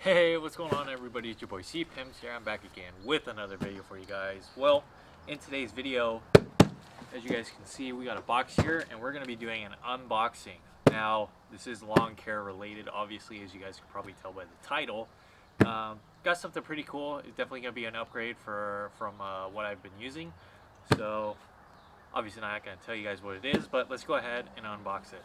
Hey, what's going on everybody? It's your boy C-Pims here. I'm back again with another video for you guys. Well, in today's video, as you guys can see, we got a box here and we're going to be doing an unboxing. Now, this is lawn care related, obviously, as you guys can probably tell by the title. Got something pretty cool. It's definitely going to be an upgrade from what I've been using. So, obviously not going to tell you guys what it is, but let's go ahead and unbox it.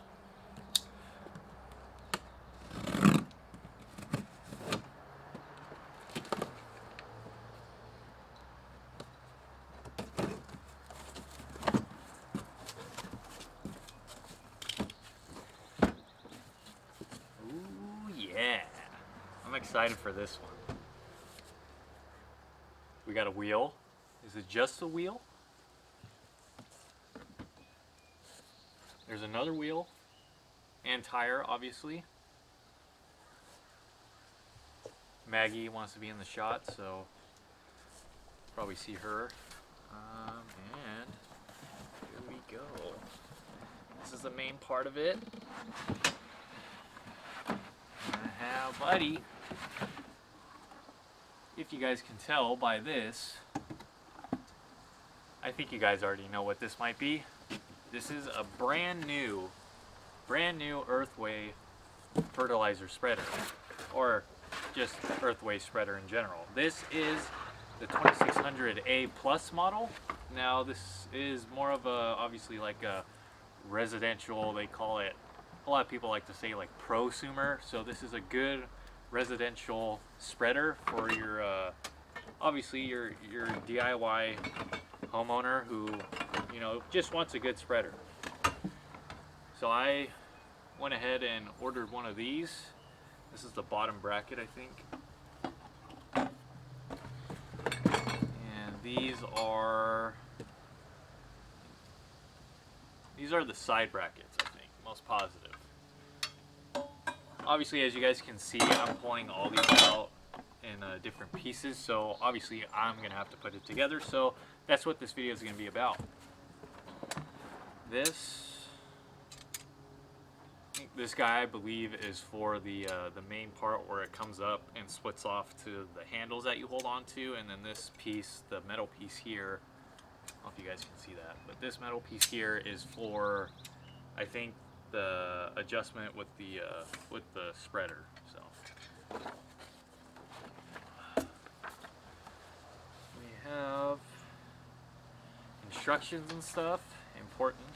Yeah, I'm excited for this one. We got a wheel. Is it just a wheel? There's another wheel and tire, obviously. Maggie wants to be in the shot, so probably see her. And here we go. This is the main part of it. Buddy, if you guys can tell by this, I think you guys already know what this might be. This is a brand new Earthway fertilizer spreader, or just Earthway spreader in general. This is the 2600A plus model. Now this is more of a, obviously like a residential, they call it, a lot of people like to say like prosumer. So this is a good residential spreader for your obviously your DIY homeowner who, you know, just wants a good spreader. So I went ahead and ordered one of these. This is the bottom bracket, I think. And these are the side brackets, I think, most positive. Obviously, as you guys can see, I'm pulling all these out in different pieces, so obviously I'm gonna have to put it together. So that's what this video is gonna be about. This guy, I believe, is for the main part where it comes up and splits off to the handles that you hold on to, and then this piece, the metal piece here, I don't know if you guys can see that, but this metal piece here is for, I think, the adjustment with the spreader. So we have instructions and stuff. Important.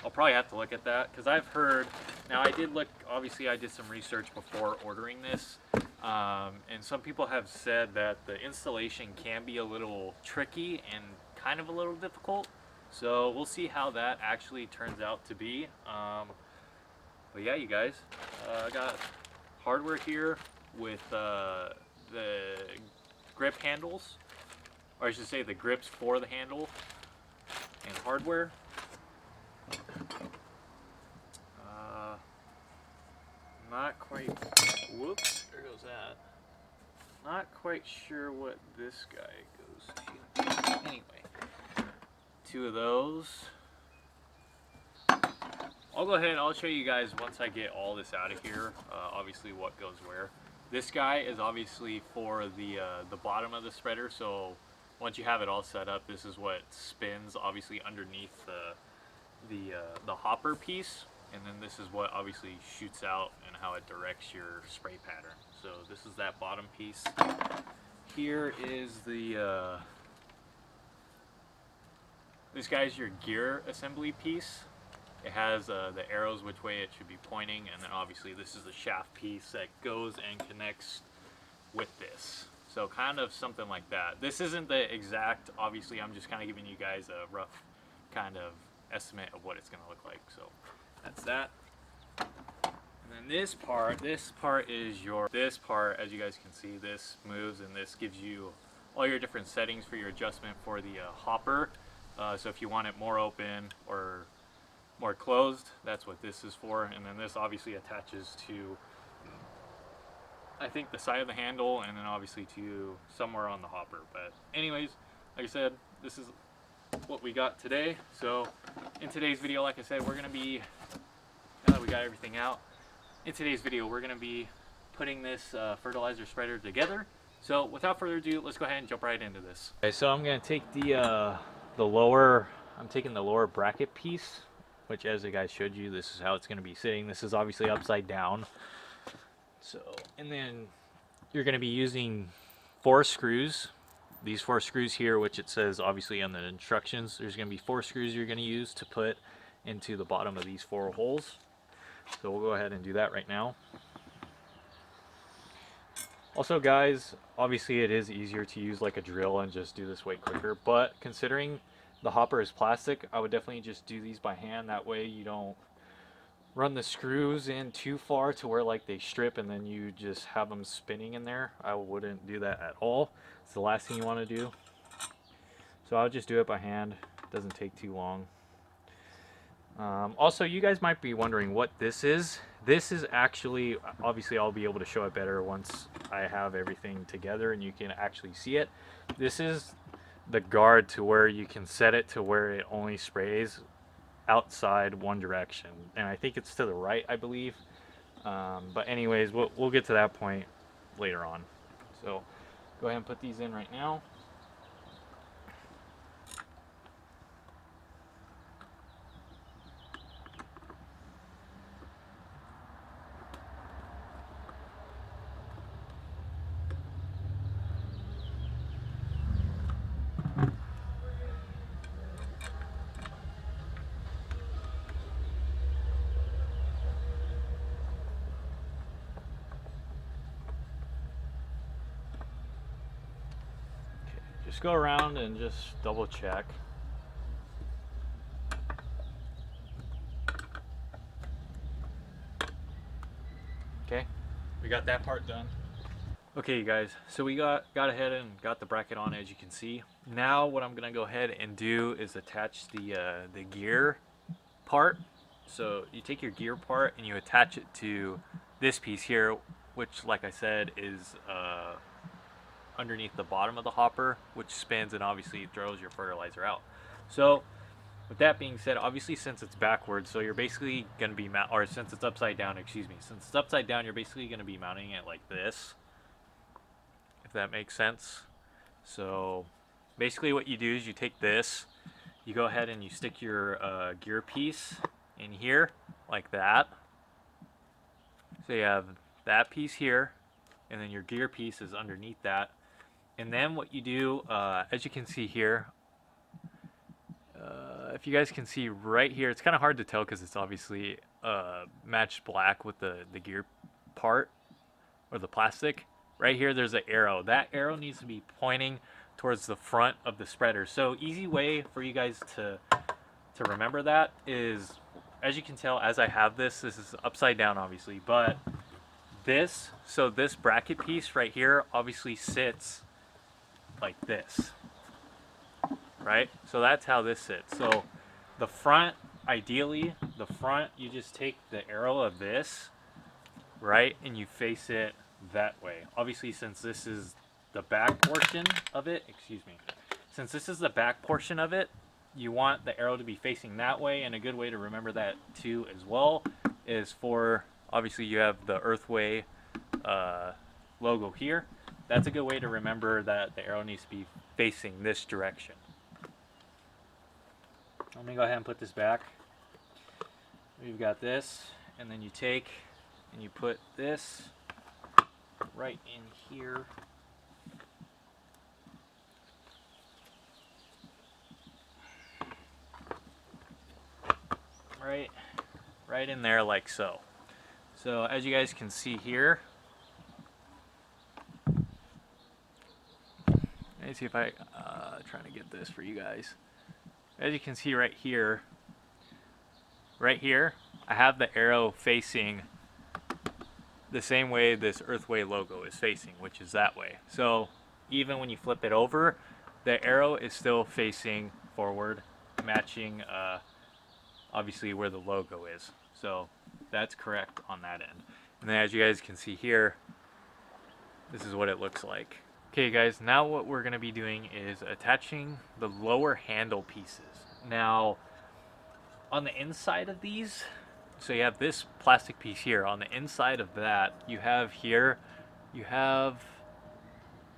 I'll probably have to look at that because I've heard. Now I did look. Obviously, I did some research before ordering this, and some people have said that the installation can be a little tricky and kind of a little difficult. So we'll see how that actually turns out to be. But yeah, you guys, I got hardware here with the grip handles, or I should say the grips for the handle, and hardware. Not quite, whoops, there goes that. Not quite sure what this guy goes to. Anyway. Two of those. I'll go ahead and I'll show you guys once I get all this out of here, obviously what goes where. This guy is obviously for the bottom of the spreader, so once you have it all set up, this is what spins obviously underneath the hopper piece, and then this is what obviously shoots out and how it directs your spray pattern. So this is that bottom piece. Here is this guy's your gear assembly piece. It has the arrows which way it should be pointing, and then obviously this is the shaft piece that goes and connects with this. So kind of something like that. This isn't the exact, obviously I'm just kind of giving you guys a rough kind of estimate of what it's going to look like. So that's that. And then this part is this part, as you guys can see, this moves, and this gives you all your different settings for your adjustment for the hopper. So if you want it more open or more closed, that's what this is for. And then this obviously attaches to, I think, the side of the handle, and then obviously to somewhere on the hopper. But anyways, like I said, this is what we got today. So in today's video, like I said, we're going to be, now that we got everything out, in today's video we're going to be putting this fertilizer spreader together. So without further ado, let's go ahead and jump right into this. Okay, so I'm gonna take the lower, I'm taking the lower bracket piece, which as the guy showed you, this is how it's gonna be sitting. This is obviously upside down. So, and then you're gonna be using 4 screws. These 4 screws here, which it says obviously on the instructions, there's gonna be 4 screws you're gonna use to put into the bottom of these 4 holes. So we'll go ahead and do that right now. Also guys, obviously it is easier to use like a drill and just do this way quicker, but considering the hopper is plastic, I would definitely just do these by hand. That way you don't run the screws in too far to where like they strip and then you just have them spinning in there. I wouldn't do that at all. It's the last thing you want to do. So I'll just do it by hand. It doesn't take too long. Also, you guys might be wondering what this is. This is actually, obviously I'll be able to show it better once I have everything together and you can actually see it. This is the guard to where you can set it to where it only sprays outside one direction. And I think it's to the right, I believe. But anyways, we'll get to that point later on. So go ahead and put these in right now. Just go around and just double check. Okay, we got that part done. Okay, you guys, so we got ahead and got the bracket on, as you can see. Now what I'm gonna go ahead and do is attach the gear part. So you take your gear part and you attach it to this piece here, which, like I said, is underneath the bottom of the hopper, which spins and obviously throws your fertilizer out. So with that being said, obviously since it's backwards, so you're basically going to be or since it's upside down, excuse me, since it's upside down, you're basically going to be mounting it like this, if that makes sense. So basically what you do is you take this, you go ahead and you stick your gear piece in here like that. So you have that piece here, and then your gear piece is underneath that. And then what you do, as you can see here, if you guys can see right here, it's kind of hard to tell because it's obviously matched black with the gear part or the plastic. Right here, there's an arrow. That arrow needs to be pointing towards the front of the spreader. So easy way for you guys to remember that is, as you can tell, as I have this is upside down obviously, but this bracket piece right here obviously sits like this, right? So that's how this sits. So the front, ideally, the front, you just take the arrow of this, right, and you face it that way. Obviously, since this is the back portion of it, since this is the back portion of it, you want the arrow to be facing that way. And a good way to remember that too as well is for, obviously you have the Earthway logo here. That's a good way to remember that the arrow needs to be facing this direction. Let me go ahead and put this back. We've got this, and then you take and you put this right in here. Right in there like so. So as you guys can see here, let me see if I trying to get this for you guys. As you can see right here, I have the arrow facing the same way this Earthway logo is facing, which is that way. So even when you flip it over, the arrow is still facing forward, matching obviously where the logo is. So that's correct on that end. And then as you guys can see here, this is what it looks like. Okay guys, now what we're going to be doing is attaching the lower handle pieces. Now on the inside of these, So you have this plastic piece here. On the inside of that, you have here, you have,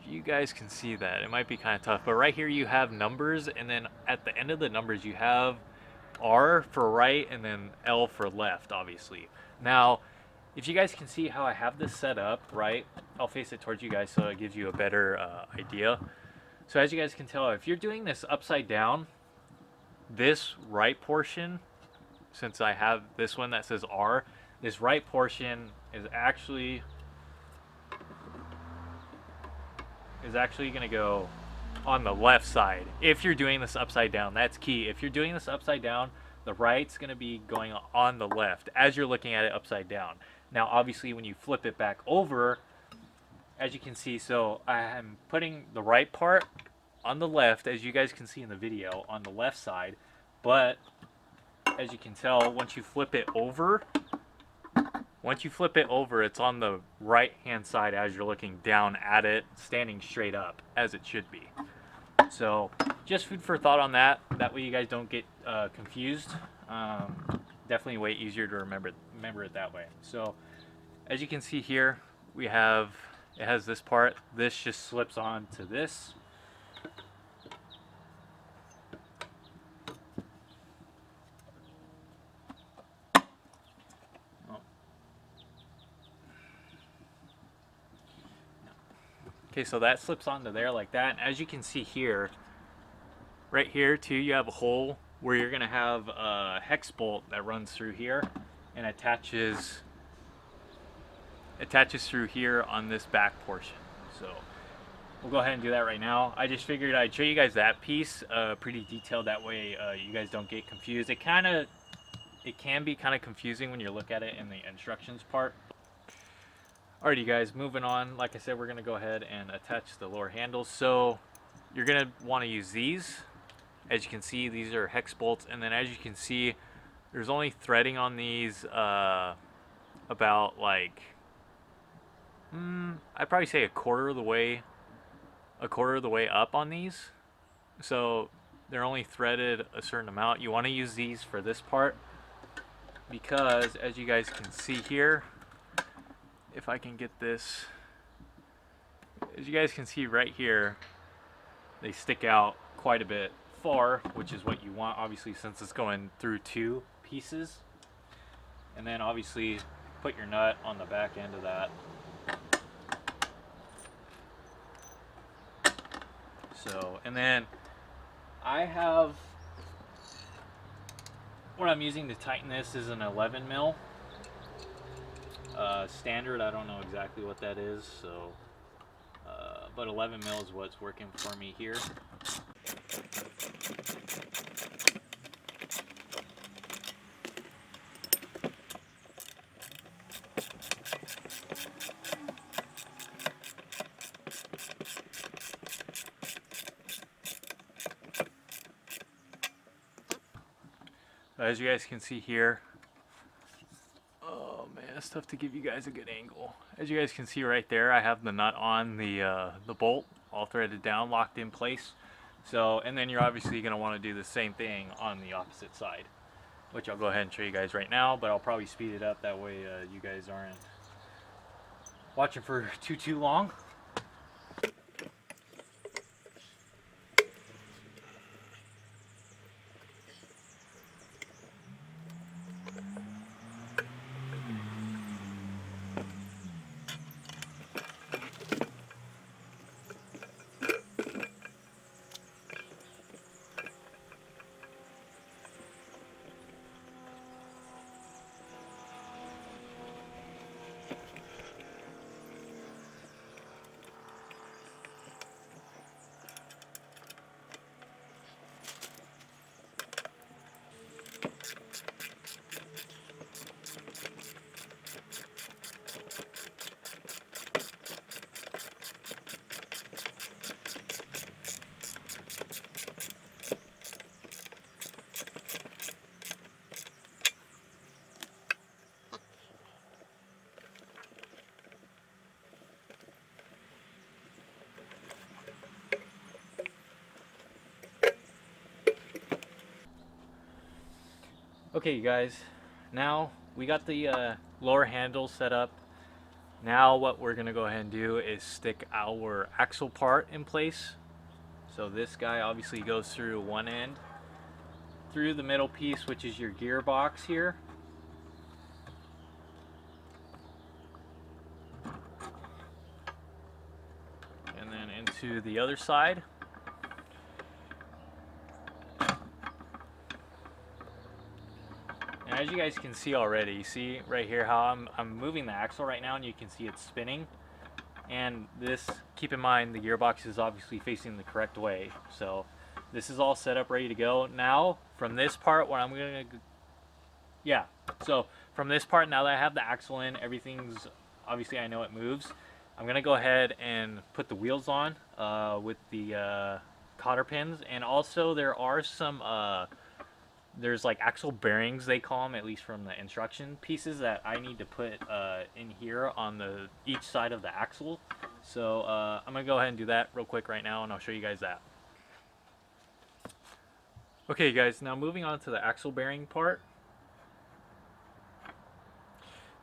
you guys can see that. It might be kind of tough, but right here you have numbers, and then at the end of the numbers you have R for right and then L for left, obviously. Now, if you guys can see how I have this set up, right? I'll face it towards you guys so it gives you a better idea. So as you guys can tell, if you're doing this upside down, this right portion, since I have this one that says R, this right portion is actually going to go on the left side. If you're doing this upside down, that's key. If you're doing this upside down, the right's going to be going on the left as you're looking at it upside down. Now, obviously, when you flip it back over, as you can see, so I'm putting the right part on the left, as you guys can see in the video, on the left side, but as you can tell, once you flip it over, it's on the right hand side as you're looking down at it, standing straight up as it should be. So just food for thought on that. That way you guys don't get confused. Definitely way easier to remember it that way. So as you can see here, we have, it has this part. This just slips on to this. Okay, so that slips onto there like that. And as you can see here, right here too, you have a hole where you're gonna have a hex bolt that runs through here and attaches through here on this back portion. So we'll go ahead and do that right now. I just figured I'd show you guys that piece pretty detailed. That way you guys don't get confused. It can be kind of confusing when you look at it in the instructions part. Alrighty guys, moving on. Like I said, we're gonna go ahead and attach the lower handles. So you're gonna want to use these. As you can see, these are hex bolts, and then as you can see, there's only threading on these about like I'd probably say a quarter of the way up on these. So they're only threaded a certain amount. You want to use these for this part because, as you guys can see here, if I can get this, as you guys can see right here, they stick out quite a bit far, which is what you want, obviously, since it's going through two pieces. And then obviously put your nut on the back end of that. So, and then I have, what I'm using to tighten this is an 11 mil. Standard, I don't know exactly what that is, so but 11 mil is what's working for me here. As you guys can see here, oh man, it's tough to give you guys a good angle. As you guys can see right there, I have the nut on the bolt, all threaded down, locked in place. So, and then you're obviously going to want to do the same thing on the opposite side, which I'll go ahead and show you guys right now, but I'll probably speed it up, that way you guys aren't watching for too long. Okay, you guys, now we got the lower handle set up. Now what we're gonna go ahead and do is stick our axle part in place. So this guy obviously goes through one end, through the middle piece, which is your gearbox here. And then into the other side. And as you guys can see already, you see right here how I'm moving the axle right now, and you can see it's spinning. And this, keep in mind, the gearbox is obviously facing the correct way. So this is all set up, ready to go. Now, from this part where I'm gonna, yeah. So from this part, now that I have the axle in, everything's, obviously I know it moves. I'm gonna go ahead and put the wheels on with the cotter pins. And also there are some, there's like axle bearings, they call them, at least from the instruction pieces, that I need to put in here on each side of the axle. So I'm gonna go ahead and do that real quick right now, and I'll show you guys that. Okay guys, now moving on to the axle bearing part.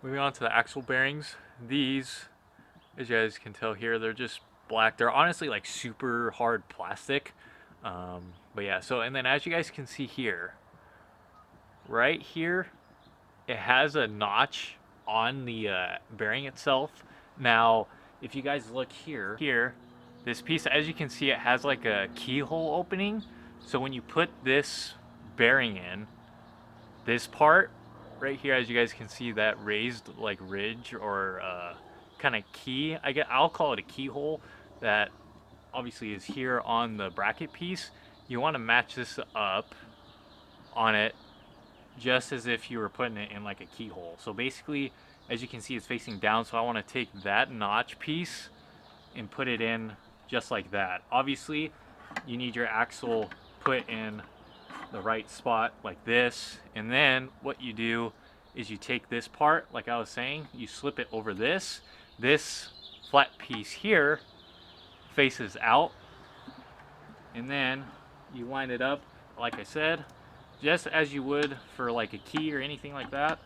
Moving on to the axle bearings, these, as you guys can tell here, they're just black. They're honestly like super hard plastic. But yeah, so, and then as you guys can see here, right here, it has a notch on the bearing itself. Now, if you guys look here, this piece, as you can see, it has like a keyhole opening. So when you put this bearing in, this part right here, as you guys can see, that raised like ridge or kind of key, I'll call it a keyhole, that obviously is here on the bracket piece. You want to match this up on it just as if you were putting it in like a keyhole. So basically, as you can see, it's facing down, so I want to take that notch piece and put it in just like that. Obviously, you need your axle put in the right spot like this, and then what you do is you take this part, like I was saying, you slip it over this flat piece here faces out, and then you line it up like I said, just as you would for like a key or anything like that.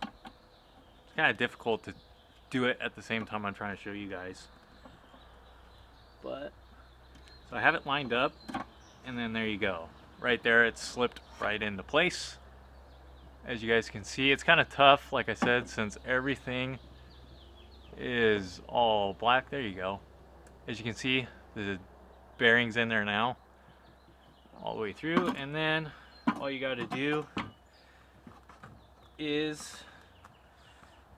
It's kind of difficult to do it at the same time I'm trying to show you guys. But, so I have it lined up, and then there you go. Right there, it's slipped right into place. As you guys can see, it's kind of tough, like I said, since everything is all black. There you go. As you can see, the bearings in there now all the way through, and then all you got to do is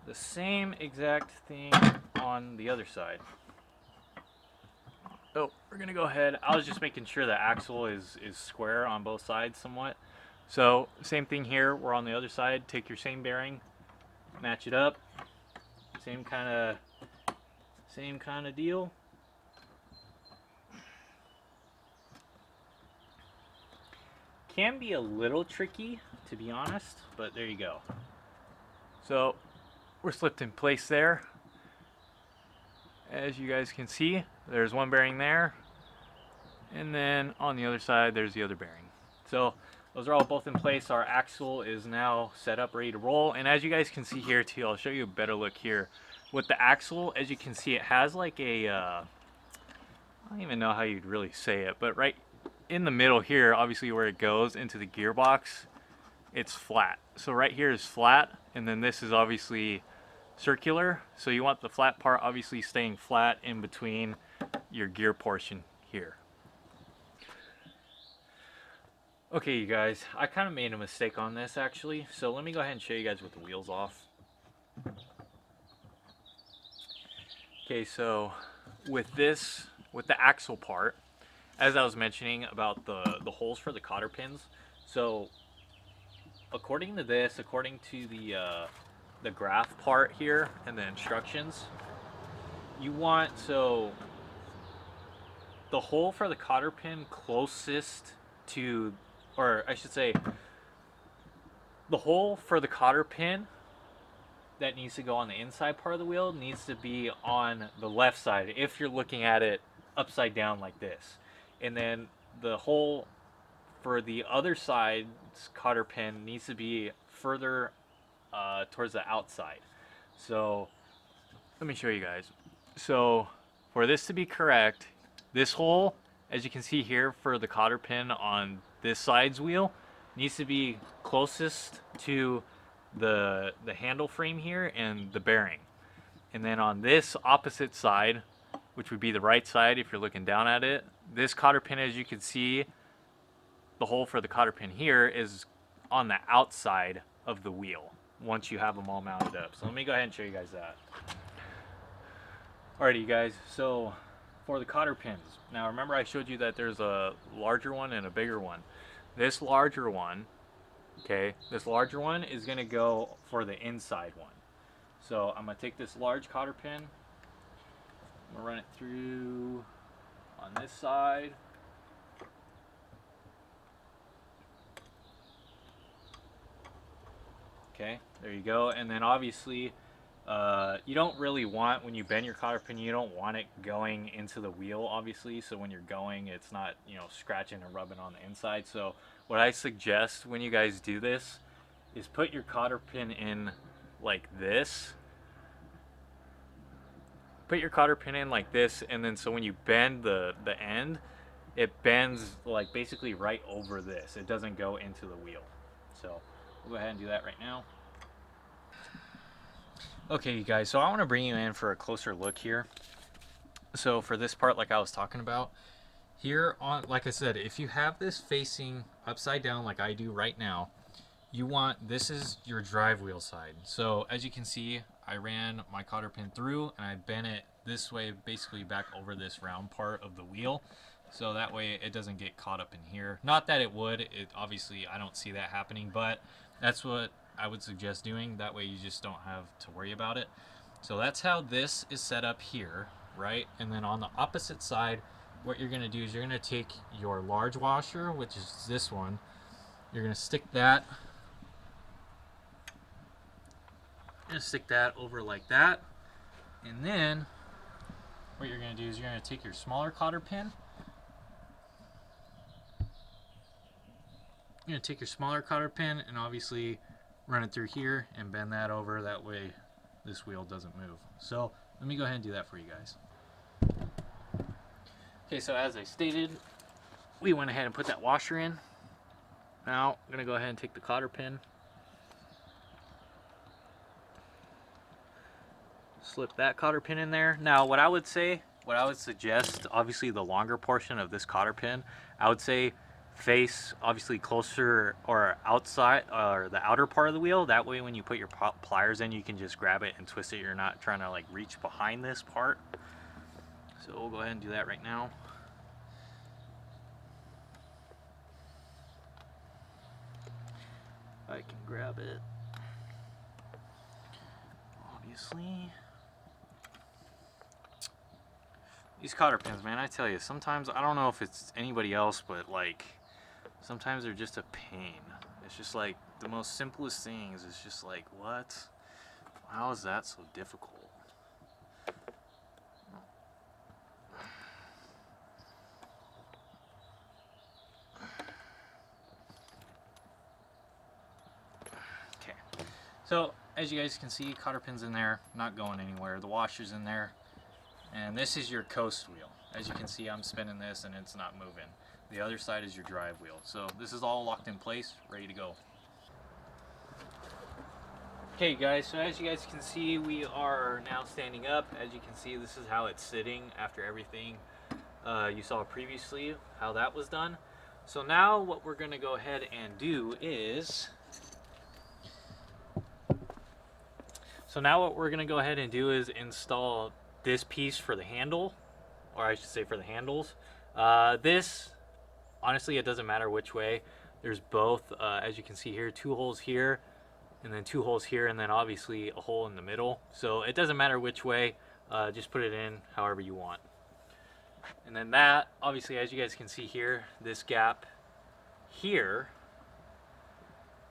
the same exact thing on the other side. Oh, we're gonna go ahead, I was just making sure the axle is square on both sides somewhat. So same thing here, we're on the other side. Take your same bearing, match it up, same kind of deal. Can be a little tricky, to be honest, but there you go. So we're slipped in place there. As you guys can see, there's one bearing there, and then on the other side there's the other bearing. So those are all both in place. Our axle is now set up, ready to roll. And as you guys can see here too, I'll show you a better look here. With the axle, as you can see, it has like a, I don't even know how you'd really say it, but right in the middle here, obviously where it goes into the gearbox, it's flat. So right here is flat, and then this is obviously circular. So you want the flat part obviously staying flat in between your gear portion here. Okay, you guys, I kind of made a mistake on this actually. So let me go ahead and show you guys with the wheels off. Okay, so with the axle part, as I was mentioning about the holes for the cotter pins, so according to this, according to the graph part here and the instructions, you want, so the hole for the cotter pin closest to, or I should say, the hole for the cotter pin that needs to go on the inside part of the wheel needs to be on the left side if you're looking at it upside down like this. And then the hole for the other side's cotter pin needs to be further towards the outside. So let me show you guys. So for this to be correct, this hole, as you can see here for the cotter pin on this side's wheel, needs to be closest to the handle frame here and the bearing. And then on this opposite side, which would be the right side if you're looking down at it, this cotter pin, as you can see, the hole for the cotter pin here is on the outside of the wheel once you have them all mounted up. So let me go ahead and show you guys that. Alrighty, you guys, so for the cotter pins, now remember I showed you that there's a larger one and a bigger one. This larger one, okay, this larger one is going to go for the inside one. So I'm going to take this large cotter pin, I'm going to run it through on this side. Okay, there you go. And then obviously, you don't really want, when you bend your cotter pin, you don't want it going into the wheel, obviously. So when you're going, it's not, you know, scratching and rubbing on the inside. So what I suggest when you guys do this is put your cotter pin in like this. Put your cotter pin in like this, and then so when you bend the end, it bends like basically right over this. It doesn't go into the wheel. So we'll go ahead and do that right now. Okay, you guys, so I want to bring you in for a closer look here. So for this part, like I was talking about, here on, like I said, if you have this facing upside down like I do right now, you want, this is your drive wheel side. So as you can see, I ran my cotter pin through and I bent it this way, basically back over this round part of the wheel. So that way it doesn't get caught up in here. Not that it would, it obviously I don't see that happening, but that's what I would suggest doing. That way you just don't have to worry about it. So that's how this is set up here, right? And then on the opposite side, what you're gonna do is you're gonna take your large washer, which is this one, you're gonna stick that over like that, and then what you're going to do is you're going to take your smaller cotter pin, and obviously run it through here and bend that over, that way this wheel doesn't move. So let me go ahead and do that for you guys. Okay, so as I stated, we went ahead and put that washer in. Now I'm going to go ahead and take the cotter pin, slip that cotter pin in there. Now what I would suggest, obviously the longer portion of this cotter pin, I would say face obviously closer or outside or the outer part of the wheel. That way when you put your pliers in, you can just grab it and twist it. You're not trying to like reach behind this part. So we'll go ahead and do that right now. I can grab it, obviously. These cotter pins, man, I tell you, sometimes, I don't know if it's anybody else, but like, sometimes they're just a pain. It's just like, the most simplest things, it's just like, what? How is that so difficult? Okay, so as you guys can see, cotter pin's in there, not going anywhere. The washer's in there. And this is your coast wheel. As you can see, I'm spinning this and it's not moving. The other side is your drive wheel. So this is all locked in place, ready to go. Okay guys, so as you guys can see, we are now standing up. As you can see, this is how it's sitting after everything you saw previously, how that was done. So now what we're gonna go ahead and do is, install this piece for the handle, or I should say for the handles. This, honestly, it doesn't matter which way. There's both, as you can see here, 2 holes here, and then 2 holes here, and then obviously a hole in the middle. So it doesn't matter which way, just put it in however you want. And then that, obviously, as you guys can see here, this gap here,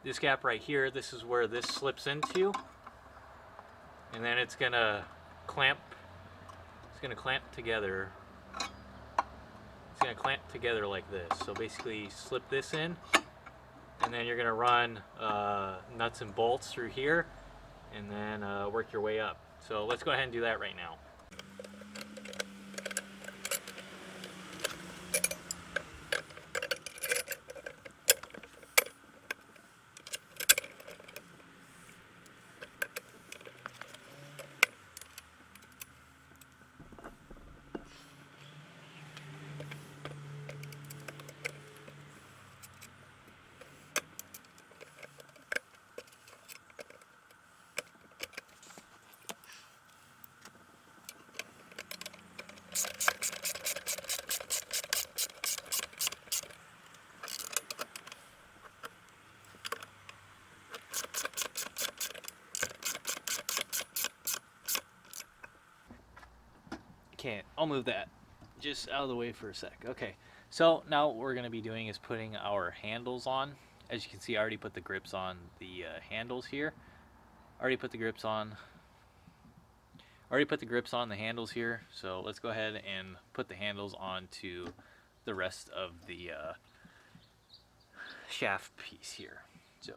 this gap right here, this is where this slips into, and then it's gonna clamp together. It's going to clamp together like this. So basically slip this in, and then you're going to run nuts and bolts through here, and then work your way up. So let's go ahead and do that right now. Okay, I'll move that just out of the way for a sec. Okay, so now what we're going to be doing is putting our handles on. As you can see, I already put the grips on the handles here. Already put the grips on the handles here. So let's go ahead and put the handles onto the rest of the shaft piece here. So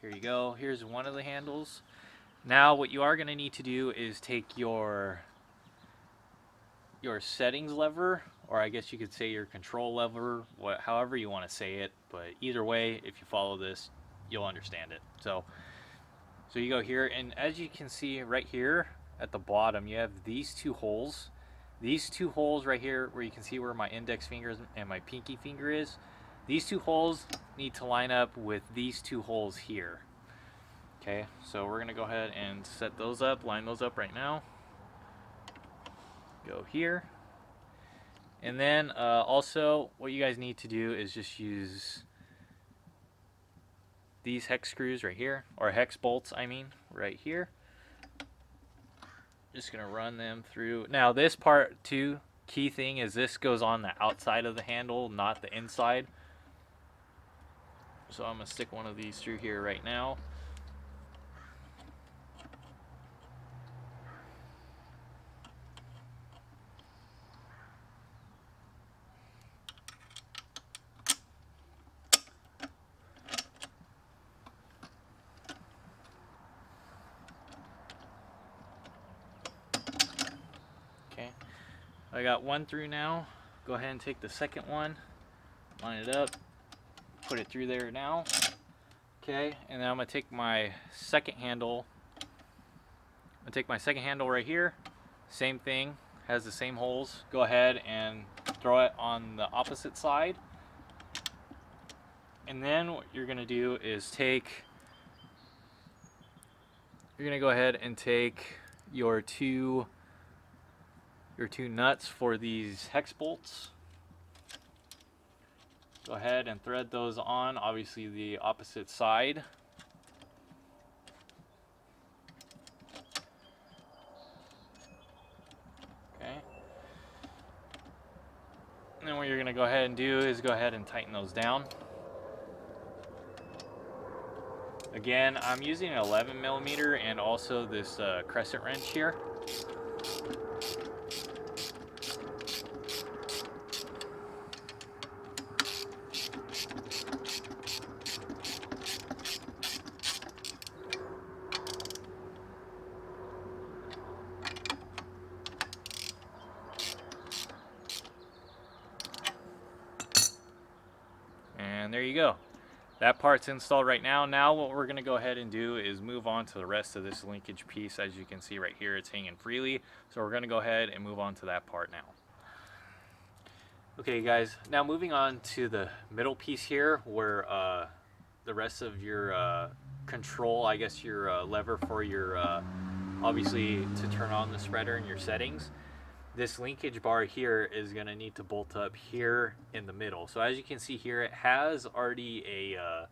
here you go. Here's one of the handles. Now what you are going to need to do is take your settings lever, or I guess you could say your control lever, however you want to say it, but either way, if you follow this, you'll understand it. So you go here, and as you can see right here at the bottom, you have these two holes. These two holes right here, where you can see where my index finger and my pinky finger is, these two holes need to line up with these two holes here. Okay, so we're gonna go ahead and set those up, line those up right now. Go here, and then also what you guys need to do is just use these hex screws right here, or hex bolts I mean, right here. Just gonna run them through. Now this part too, key thing is this goes on the outside of the handle, not the inside. So I'm gonna stick one of these through here right now. Okay, I got one through now. Go ahead and take the second one, line it up, put it through there now. Okay, and then I'm gonna take my second handle. I'm gonna take my second handle right here. Same thing, has the same holes. Go ahead and throw it on the opposite side. And then what you're gonna do is you're gonna go ahead and take your two nuts for these hex bolts. Go ahead and thread those on, obviously the opposite side. Okay. And then what you're gonna go ahead and do is go ahead and tighten those down. Again, I'm using an 11mm and also this crescent wrench here. And there you go. That part's installed right now. Now what we're going to go ahead and do is move on to the rest of this linkage piece. As you can see right here, it's hanging freely. So we're going to go ahead and move on to that part now. Okay guys, now moving on to the middle piece here, where the rest of your control, I guess your lever for your, obviously to turn on the spreader and your settings. This linkage bar here is going to need to bolt up here in the middle. So as you can see here, it has already a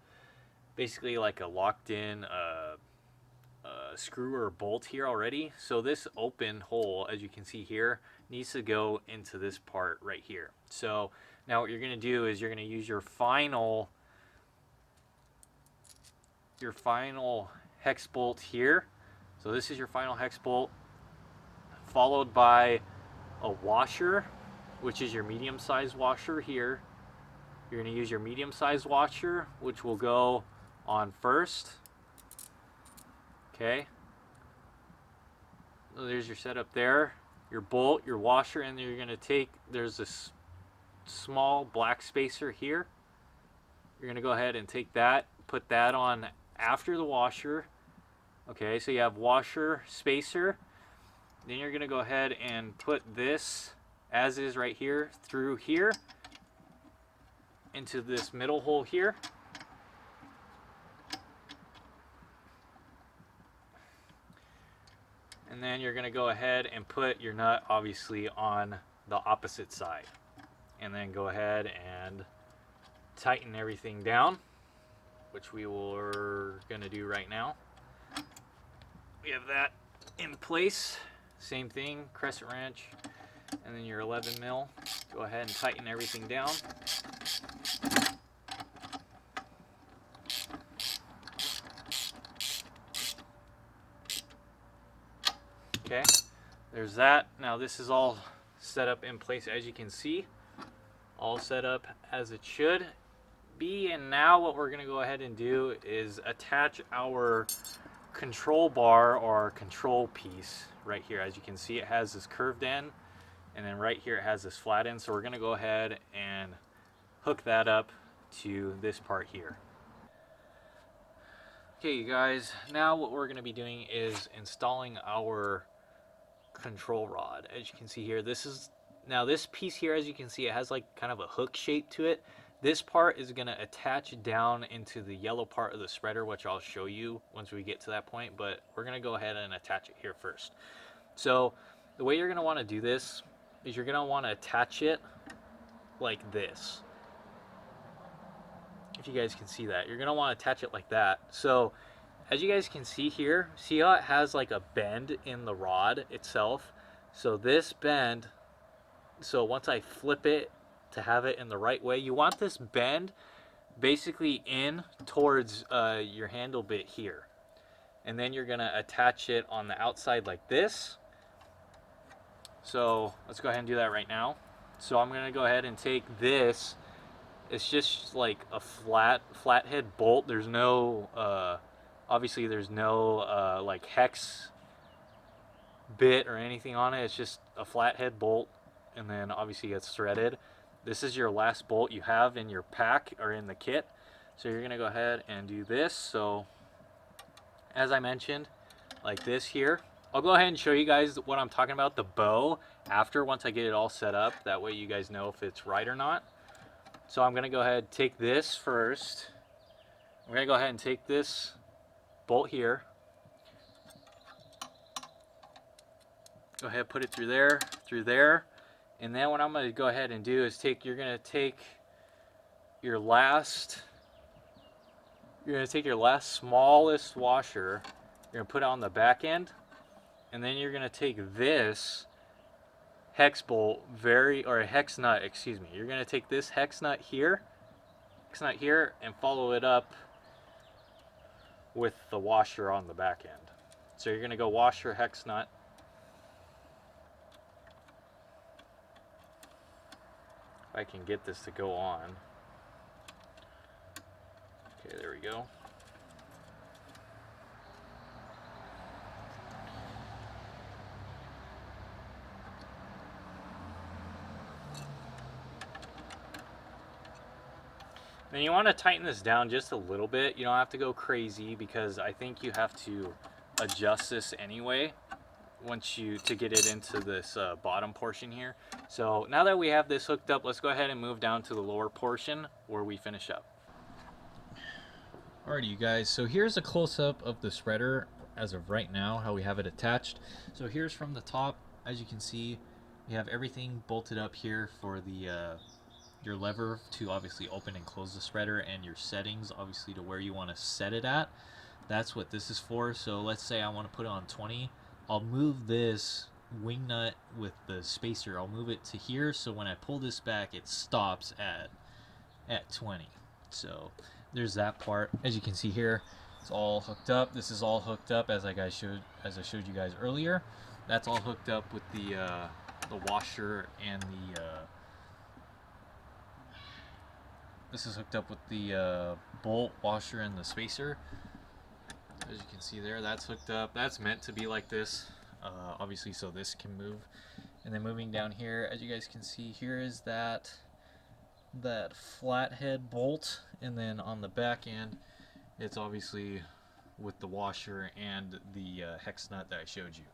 basically like a locked in screw or bolt here already. So this open hole, as you can see here, needs to go into this part right here. So now what you're going to do is you're going to use your final hex bolt here. So this is your final hex bolt, followed by a washer which is your medium-sized washer here. You're going to use your medium-sized washer, which will go on first. Okay. So there's your setup there. Your bolt, your washer, and then you're going to take, there's this small black spacer here. You're going to go ahead and take that, put that on after the washer. Okay, so you have washer, spacer. Then you're going to go ahead and put this as is right here through here into this middle hole here. And then you're going to go ahead and put your nut obviously on the opposite side. And then go ahead and tighten everything down, which we are going to do right now. We have that in place. Same thing, crescent wrench, and then your 11 mil. Go ahead and tighten everything down. Okay, there's that. Now this is all set up in place, as you can see. All set up as it should be. And now what we're going to go ahead and do is attach our control bar or control piece right here. As you can see, it has this curved end, and then right here it has this flat end. So we're going to go ahead and hook that up to this part here. Okay, you guys, now what we're going to be doing is installing our control rod. As you can see here, this piece here, as you can see, it has like kind of a hook shape to it. This part is going to attach down into the yellow part of the spreader, which I'll show you once we get to that point, but we're going to go ahead and attach it here first. So the way you're going to want to do this is you're going to want to attach it like this. If you guys can see that, you're going to want to attach it like that. So as you guys can see here, see how it has like a bend in the rod itself? So this bend, so once I flip it to have it in the right way, you want this bend basically in towards your handle bit here. And then you're going to attach it on the outside like this. So let's go ahead and do that right now. So I'm going to go ahead and take this. It's just like a flathead bolt. There's no, obviously there's no like hex bit or anything on it. It's just a flathead bolt, and then obviously it's threaded. This is your last bolt you have in your pack or in the kit. So you're going to go ahead and do this. So as I mentioned, like this here. I'll go ahead and show you guys what I'm talking about, the bow, after, once I get it all set up. That way you guys know if it's right or not. So I'm going to go ahead and take this first. I'm going to go ahead and take this bolt here. Go ahead, put it through there. And then what I'm going to go ahead and do is you're going to take your last smallest washer. You're going to put it on the back end. And then you're going to take this hex bolt, or a hex nut, excuse me. You're going to take this hex nut here, and follow it up with the washer on the back end. So you're going to go washer, hex nut. If I can get this to go on. Okay, there we go. Then you want to tighten this down just a little bit. You don't have to go crazy, because I think you have to adjust this anyway to get it into this bottom portion here. So now that we have this hooked up, let's go ahead and move down to the lower portion where we finish up. Alrighty, you guys, so here's a close-up of the spreader as of right now, how we have it attached. So here's from the top. As you can see, we have everything bolted up here for the your lever to obviously open and close the spreader, and your settings obviously to where you want to set it at. That's what this is for. So let's say I want to put it on 20. I'll move this wing nut with the spacer. I'll move it to here, so when I pull this back, it stops at 20. So there's that part. As you can see here, it's all hooked up. This is all hooked up as I showed you guys earlier. That's all hooked up with the the washer and the this is hooked up with the bolt, washer, and the spacer. As you can see there, that's hooked up. That's meant to be like this, obviously, so this can move. And then moving down here, as you guys can see, here is that flathead bolt, and then on the back end, it's obviously with the washer and the hex nut that I showed you.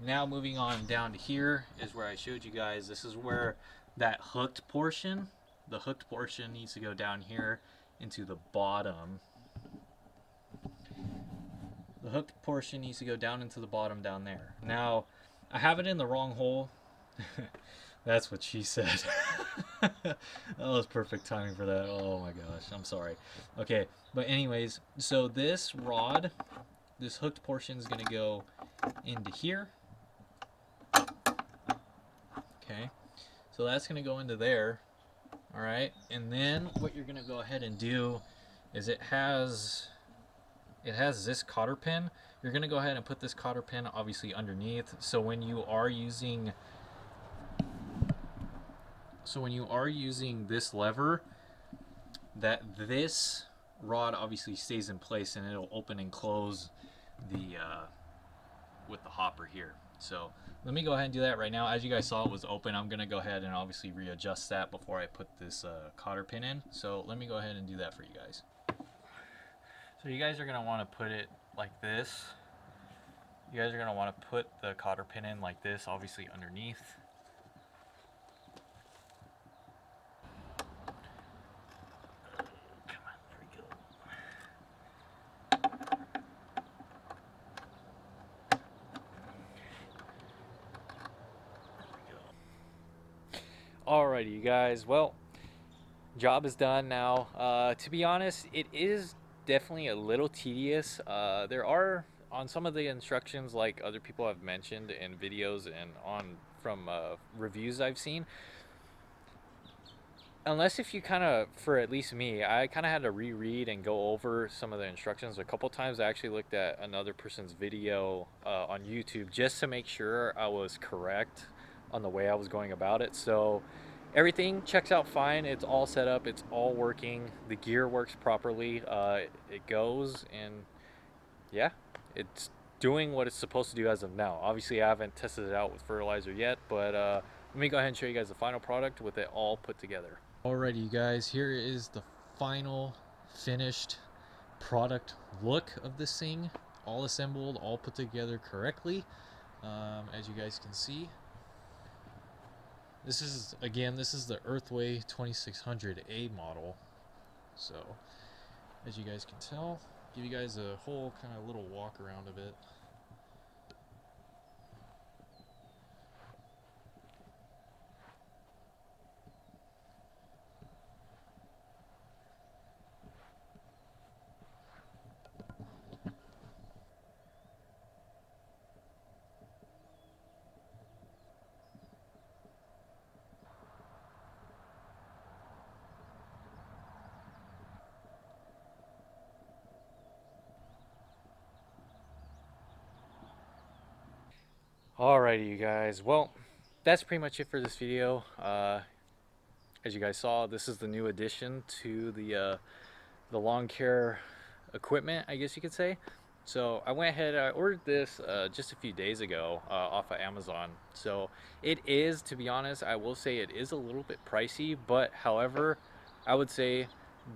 Now moving on down to here is where I showed you guys. This is where that hooked portion, the hooked portion needs to go down here into the bottom. The hooked portion needs to go down into the bottom down there. Now, I have it in the wrong hole. That's what she said. That was perfect timing for that. Oh my gosh, I'm sorry. Okay, but anyways, so this rod, this hooked portion is going to go into here. Okay, so that's going to go into there. All right, and then what you're going to go ahead and do is it has this cotter pin. You're going to go ahead and put this cotter pin obviously underneath, so when you are using this lever, that this rod obviously stays in place, and it'll open and close the with the hopper here. So let me go ahead and do that right now. As you guys saw, it was open. I'm going to go ahead and obviously readjust that before I put this cotter pin in. So let me go ahead and do that for you guys. So you guys are going to want to put it like this. You guys are going to want to put the cotter pin in like this, obviously underneath. Come on, there we go. Alrighty, you guys. Well, job is done now. To be honest, it is definitely a little tedious. There are, on some of the instructions, like other people have mentioned in videos and from reviews I've seen, unless if you kind of, for at least me, I kind of had to reread and go over some of the instructions a couple times. I actually looked at another person's video on YouTube just to make sure I was correct on the way I was going about it. So everything checks out fine. It's all set up. It's all working. The gear works properly. It goes, and yeah, it's doing what it's supposed to do as of now. Obviously, I haven't tested it out with fertilizer yet, but let me go ahead and show you guys the final product with it all put together. Alrighty, you guys, here is the final finished product look of this thing, all assembled, all put together correctly. As you guys can see, this is the Earthway 2600A model. So as you guys can tell, give you guys a whole kind of little walk around of it. Alrighty, you guys. Well, that's pretty much it for this video. As you guys saw, this is the new addition to the lawn care equipment, I guess you could say. So I went ahead, I ordered this just a few days ago off of Amazon. So it is, to be honest, I will say it is a little bit pricey, but however, I would say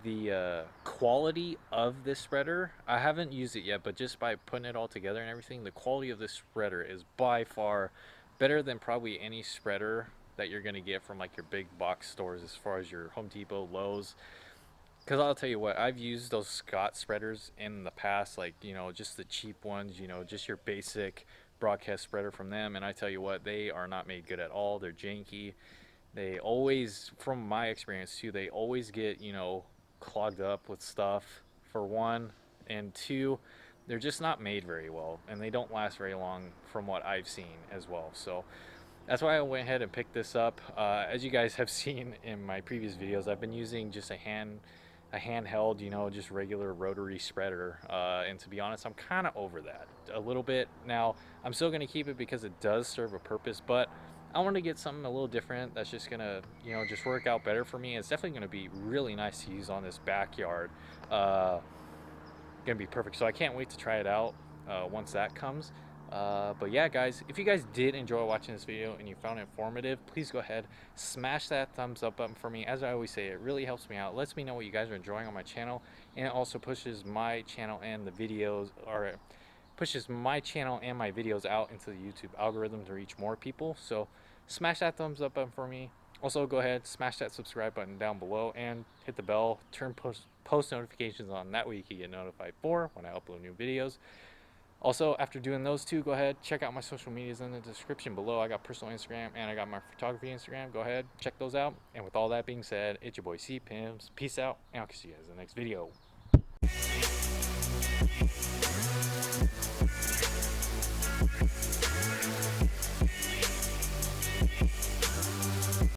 the quality of this spreader, I haven't used it yet, but just by putting it all together and everything, the quality of this spreader is by far better than probably any spreader that you're going to get from like your big box stores, as far as your Home Depot, Lowe's. Because I'll tell you what, I've used those Scott spreaders in the past, like, you know, just the cheap ones, you know, just your basic broadcast spreader from them. And I tell you what, they are not made good at all. They're janky. They always, from my experience too, they always get, you know, clogged up with stuff, for one. And two, they're just not made very well. And they don't last very long from what I've seen as well. So that's why I went ahead and picked this up. As you guys have seen in my previous videos, I've been using just a handheld, you know, just regular rotary spreader, and to be honest, I'm kind of over that a little bit. Now I'm still going to keep it because it does serve a purpose, but I want to get something a little different that's just gonna, just work out better for me. It's definitely gonna be really nice to use on this backyard. Uh, gonna be perfect. So I can't wait to try it out once that comes. But yeah, guys, if you guys did enjoy watching this video and you found it informative, please go ahead, smash that thumbs up button for me. As I always say, it really helps me out. It lets me know what you guys are enjoying on my channel, and it also pushes my channel and the videos, or pushes my channel and my videos out into the YouTube algorithm to reach more people. So smash that thumbs up button for me. Also, go ahead, smash that subscribe button down below and hit the bell. Turn post notifications on. That way you can get notified for when I upload new videos. Also, after doing those two, go ahead, check out my social medias in the description below. I got personal Instagram and I got my photography Instagram. Go ahead, check those out. And with all that being said, it's your boy C Pims. Peace out, and I'll see you guys in the next video.